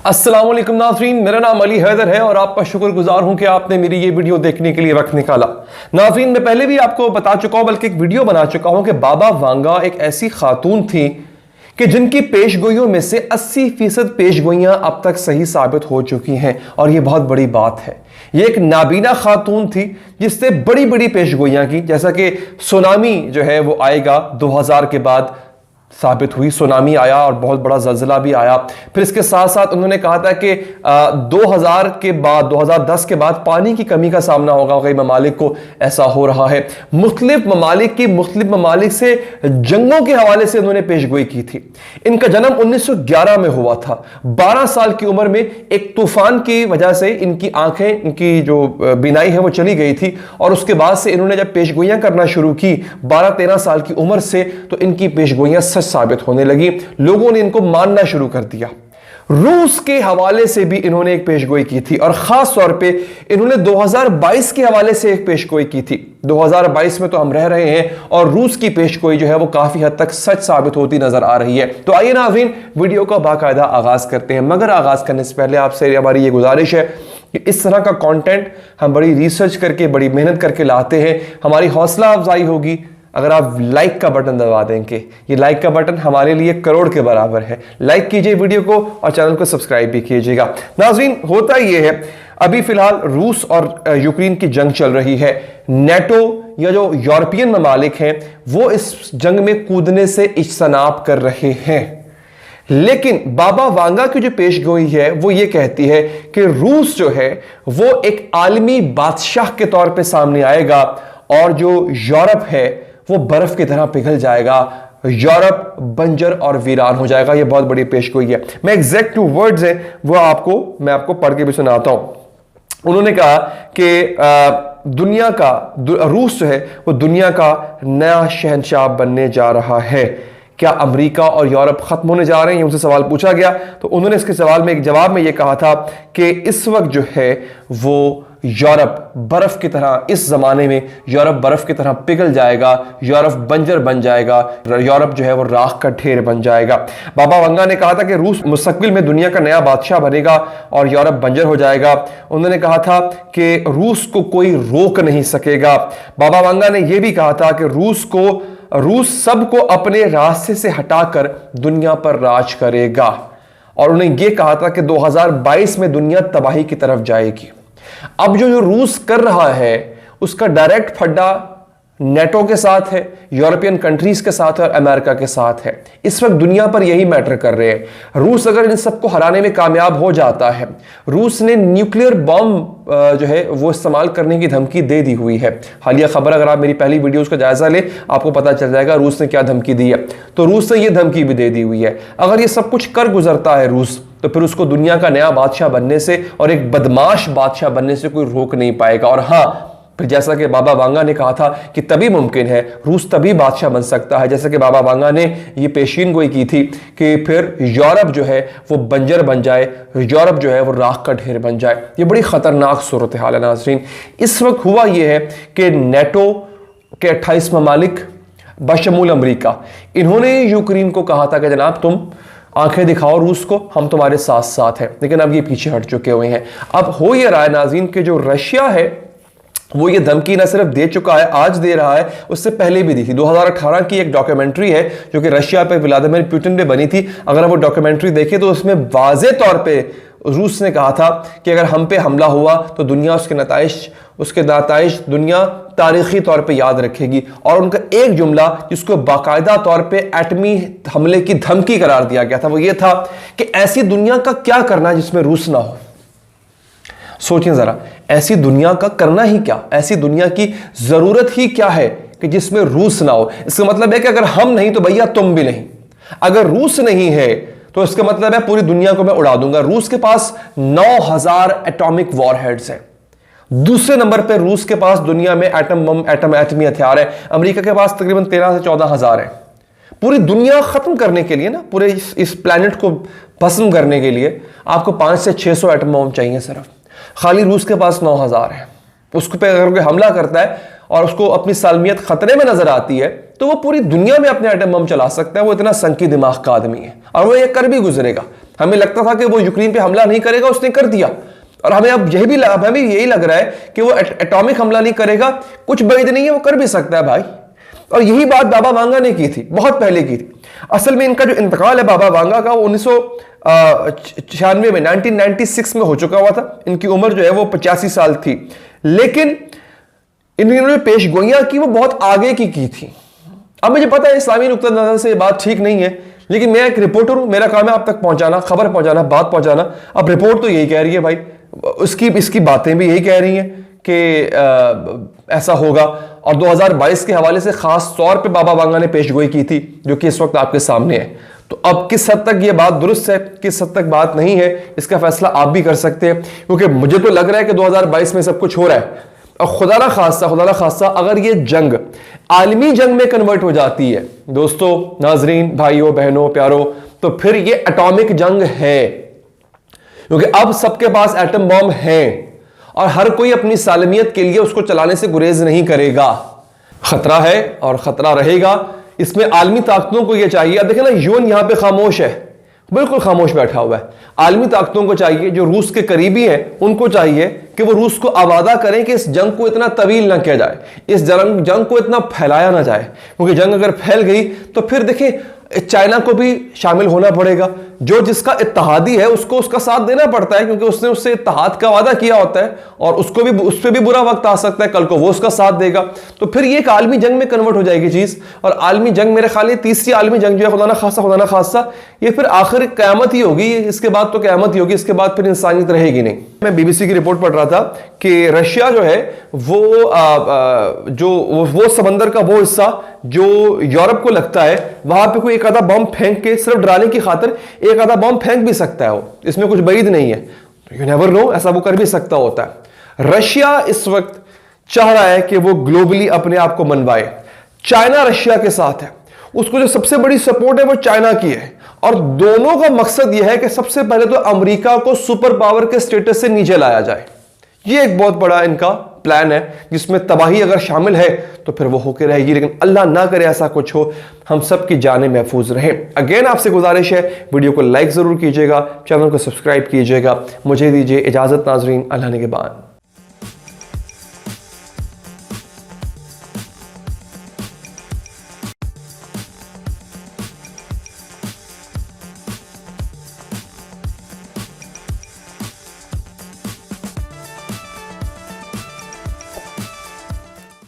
अस्सलाम वालेकुम नाज़रीन, मेरा नाम अली हैदर है और आपका शुक्रगुजार हूं कि आपने मेरी ये वीडियो देखने के लिए वक्त निकाला। नाज़रीन, मैं पहले भी आपको बता चुका हूं, बल्कि एक वीडियो बना चुका हूं कि बाबा वांगा एक ऐसी खातून थी कि जिनकी पेशगोइयों में से 80% पेशगोइयां अब तक सही साबित हो चुकी हैं और ये बहुत बड़ी बात है। ये एक नाबीना खातून थी जिससे बड़ी बड़ी पेशगोइयां की, जैसा कि सुनामी जो है वो आएगा 2000 के बाद साबित हुई। सुनामी आया और बहुत बड़ा ज़लज़ला भी आया। फिर इसके साथ साथ उन्होंने कहा था कि 2000 के बाद 2010 के बाद पानी की कमी का सामना होगा, कई ममालिक को ऐसा हो रहा है। मुख्तलिफ ममालिक से जंगों के हवाले से उन्होंने पेशगोई की थी। इनका जन्म 1911 में हुआ था। 12 साल की उम्र में एक तूफान की वजह से इनकी आंखें, इनकी जो बीनाई है वो चली गई थी और उसके बाद से इन्होंने जब पेशगोइयां करना शुरू की 12-13 साल की उम्र से, तो इनकी पेशगोइयां साबित होने लगी। लोगों ने इनको मानना शुरू कर दिया। रूस के हवाले से भी इन्होंने एक पेशगोई की थी और खास तौर पे इन्होंने 2022 के हवाले से एक पेशगोई की थी। 2022 में तो हम रह रहे हैं और रूस की पेशगोई जो है वो काफी हद तक सच साबित होती नजर आ रही है। तो आइए नाज़रीन, वीडियो का बाकायदा आगाज करते हैं। मगर आगाज करने से पहले आपसे हमारी ये गुजारिश है कि इस तरह का कंटेंट हम बड़ी रिसर्च करके, बड़ी मेहनत करके लाते हैं। हमारी हौसला अफजाई होगी अगर आप लाइक का बटन दबा देंगे। ये लाइक का बटन हमारे लिए करोड़ के बराबर है। लाइक कीजिए वीडियो को और चैनल को सब्सक्राइब भी कीजिएगा। नाज़रीन, होता ये है, अभी फिलहाल रूस और यूक्रेन की जंग चल रही है। नेटो या जो यूरोपियन ममालिक हैं वो इस जंग में कूदने से इज्तनाब कर रहे हैं। लेकिन बाबा वांगा की जो पेशगोई है वो ये कहती है कि रूस जो है वो एक आलमी बादशाह के तौर पे सामने आएगा और जो यूरोप है वो बर्फ की तरह पिघल जाएगा। यूरोप बंजर और वीरान हो जाएगा। ये बहुत बड़ी पेशगोई है। मैं एग्जैक्ट टू वर्ड्स है वो मैं आपको पढ़ के भी सुनाता हूं। उन्होंने कहा कि दुनिया का रूस जो है वो दुनिया का नया शहंशाह बनने जा रहा है। क्या अमेरिका और यूरोप खत्म होने जा रहे हैं, उनसे सवाल पूछा गया तो उन्होंने इसके जवाब में यह कहा था कि इस वक्त जो है वो यूरोप बर्फ की तरह, इस जमाने में यूरोप बर्फ की तरह पिघल जाएगा, यूरोप बंजर बन जाएगा, यूरोप जो है वो राख का ढेर बन जाएगा। बाबा वांगा ने कहा था कि रूस मुस्तकबिल में दुनिया का नया बादशाह बनेगा और यूरोप बंजर हो जाएगा। उन्होंने कहा था कि रूस को कोई रोक नहीं सकेगा। बाबा वांगा ने यह भी कहा था कि रूस सबको अपने रास्ते से हटाकर दुनिया पर राज करेगा और उन्हें यह कहा था कि 2022 में दुनिया तबाही की तरफ जाएगी। अब जो रूस कर रहा है उसका डायरेक्ट फड्डा नेटो के साथ है, यूरोपियन कंट्रीज के साथ है और अमेरिका के साथ है। इस वक्त दुनिया पर यही मैटर कर रहे हैं। रूस अगर इन सबको हराने में कामयाब हो जाता है, रूस ने न्यूक्लियर बॉम्ब जो है वो इस्तेमाल करने की धमकी दे दी हुई है। हालिया खबर अगर आप मेरी पहली वीडियोस का जायजा ले आपको पता चल जाएगा रूस ने क्या धमकी दी है। तो रूस ने यह धमकी भी दे दी हुई है। अगर ये सब कुछ कर गुजरता है रूस, तो फिर उसको दुनिया का नया बादशाह बनने से और एक बदमाश बादशाह बनने से कोई रोक नहीं पाएगा। और हाँ, फिर जैसा कि बाबा वांगा ने कहा था कि तभी मुमकिन है, रूस तभी बादशाह बन सकता है, जैसा कि बाबा वांगा ने ये पेशीन गोई की थी कि फिर यूरोप जो है वो बंजर बन जाए, यूरोप जो है वो राख का ढेर बन जाए। ये बड़ी खतरनाक सूरत हाल है नाज़रीन। इस वक्त हुआ ये है कि नेटो के 28 ममालिक बशमूल अमरीका, इन्होंने यूक्रेन को कहा था कि जनाब तुम आंखें दिखाओ रूस को, हम तुम्हारे साथ साथ हैं। लेकिन अब ये पीछे हट चुके हुए हैं। अब हो ये रहा है नाज़रीन कि जो रशिया है वो ये धमकी न सिर्फ दे चुका है, आज दे रहा है, उससे पहले भी दी थी। 2018 की एक डॉक्यूमेंट्री है जो कि रशिया पे व्लादिमीर पुतिन पे बनी थी। अगर वो डॉक्यूमेंट्री देखें तो उसमें वाज़े तौर पे रूस ने कहा था कि अगर हम पे हमला हुआ तो दुनिया उसके नताइज दुनिया तारीखी तौर पे याद रखेगी। और उनका एक जुमला जिसको बाकायदा तौर पे एटमी हमले की धमकी करार दिया गया था वो ये था कि ऐसी दुनिया का क्या करना जिसमें रूस ना हो। सोचें जरा, ऐसी दुनिया का करना ही क्या, ऐसी दुनिया की जरूरत ही क्या है कि जिसमें रूस ना हो। इसका मतलब है कि अगर हम नहीं तो भैया तुम भी नहीं। अगर रूस नहीं है तो इसका मतलब है पूरी दुनिया को मैं उड़ा दूंगा। रूस के पास 9000 एटॉमिक वॉरहेड्स हैं। दूसरे नंबर पे रूस के पास दुनिया में एटमी हथियार है। अमेरिका के पास तकरीबन 13 से 14 हजार है। पूरी दुनिया खत्म करने के लिए ना, पूरे इस प्लेनेट को भस्म करने के लिए आपको 500 से 600 एटम बम चाहिए सिर्फ। खाली रूस के पास 9000 है। उसको पे अगर कोई हमला करता है और उसको अपनी सालमियत खतरे में नजर आती है तो वो पूरी दुनिया में अपने एटम बम चला सकता है। वो इतना संकी दिमाग का आदमी है और वो ये कर भी गुजरेगा। हमें लगता था कि वो यूक्रेन पे हमला नहीं करेगा, उसने कर दिया। और हमें अब यही लग रहा है कि वो एटॉमिक हमला नहीं करेगा, कुछ बैद नहीं है, वो कर भी सकता है भाई। और यही बात बाबा वांगा ने की थी, बहुत पहले की थी। असल में इनका जो इंतकाल है बाबा वांगा का, वो 1996 में 1996 में हो चुका हुआ था। इनकी उम्र जो है वो 85 साल थी, लेकिन इन्होंने पेशगोइयां की वो बहुत आगे की थी। अब मुझे पता है इस्लामी नुक्ता नजर से बात ठीक नहीं है, लेकिन मैं एक रिपोर्टर हूं, मेरा काम है आप तक पहुंचाना, खबर पहुंचाना, बात पहुंचाना। अब रिपोर्ट तो यही कह रही है भाई, इसकी बातें भी यही कह रही हैं कि ऐसा होगा। और 2022 के हवाले से खास तौर पे बाबा वांगा ने पेशगोई की थी, जो कि इस वक्त आपके सामने है। तो अब किस हद तक ये बात दुरुस्त है, किस हद तक बात नहीं है, इसका फैसला आप भी कर सकते हैं। क्योंकि मुझे तो लग रहा है कि 2022 में सब कुछ हो रहा है, और खुदा ना खासा अगर ये जंग आलमी जंग में कन्वर्ट हो जाती है दोस्तों, नाजरीन, भाइयों, बहनों, प्यारों, तो फिर ये एटॉमिक जंग है। क्योंकि अब सबके पास एटम बॉम्ब है और हर कोई अपनी सालमियत के लिए उसको चलाने से गुरेज नहीं करेगा। खतरा है और खतरा रहेगा। इसमें आलमी ताकतों को यह चाहिए, अब देखें ना, यूएन यहां पे खामोश है, बिल्कुल खामोश बैठा हुआ है। आलमी ताकतों को चाहिए, जो रूस के करीबी हैं, उनको चाहिए कि वो रूस को आवादा करें कि इस जंग को इतना तवील ना किया जाए, इस जंग को इतना फैलाया ना जाए। क्योंकि जंग अगर फैल गई तो फिर देखिए चाइना को भी शामिल होना पड़ेगा। जो जिसका इत्तहादी है उसको उसका साथ देना पड़ता है, क्योंकि उसने उससे इत्तहाद का वादा किया होता है, और उसको भी उस पर भी बुरा वक्त आ सकता है, कल को वो उसका साथ देगा। तो फिर ये एक आलमी जंग में कन्वर्ट हो जाएगी चीज। और आलमी जंग, मेरे ख्याल तीसरी आलमी जंग जो है, खुदा ना खासा ये फिर आखिर क़यामत ही होगी। इसके बाद तो क़यामत ही होगी, इसके बाद फिर इंसानियत रहेगी नहीं। मैं बीबीसी की रिपोर्ट पढ़ रहा था कि रशिया जो है वो समंदर का वो हिस्सा जो यूरोप को लगता है, वहां पे कोई एक आधा बम फेंक के, सिर्फ डराने की खातिर एक आधा बम फेंक भी सकता है वो, इसमें कुछ बैद नहीं है। यू नेवर नो, ऐसा वो कर भी सकता होता है। रशिया इस वक्त चाह रहा है कि वो ग्लोबली अपने आप को मनवाए। चाइना रशिया के साथ है, उसको जो सबसे बड़ी सपोर्ट है वो चाइना की है। और दोनों का मकसद यह है कि सबसे पहले तो अमेरिका को सुपर पावर के स्टेटस से नीचे लाया जाए। ये एक बहुत बड़ा इनका प्लान है, जिसमें तबाही अगर शामिल है तो फिर वो होकर रहेगी। लेकिन अल्लाह ना करे ऐसा कुछ हो, हम सब की जानें महफूज रहें। अगेन आपसे गुजारिश है, वीडियो को लाइक जरूर कीजिएगा, चैनल को सब्सक्राइब कीजिएगा। मुझे दीजिए इजाजत नाजरीन, अल्लाह ने के बाद।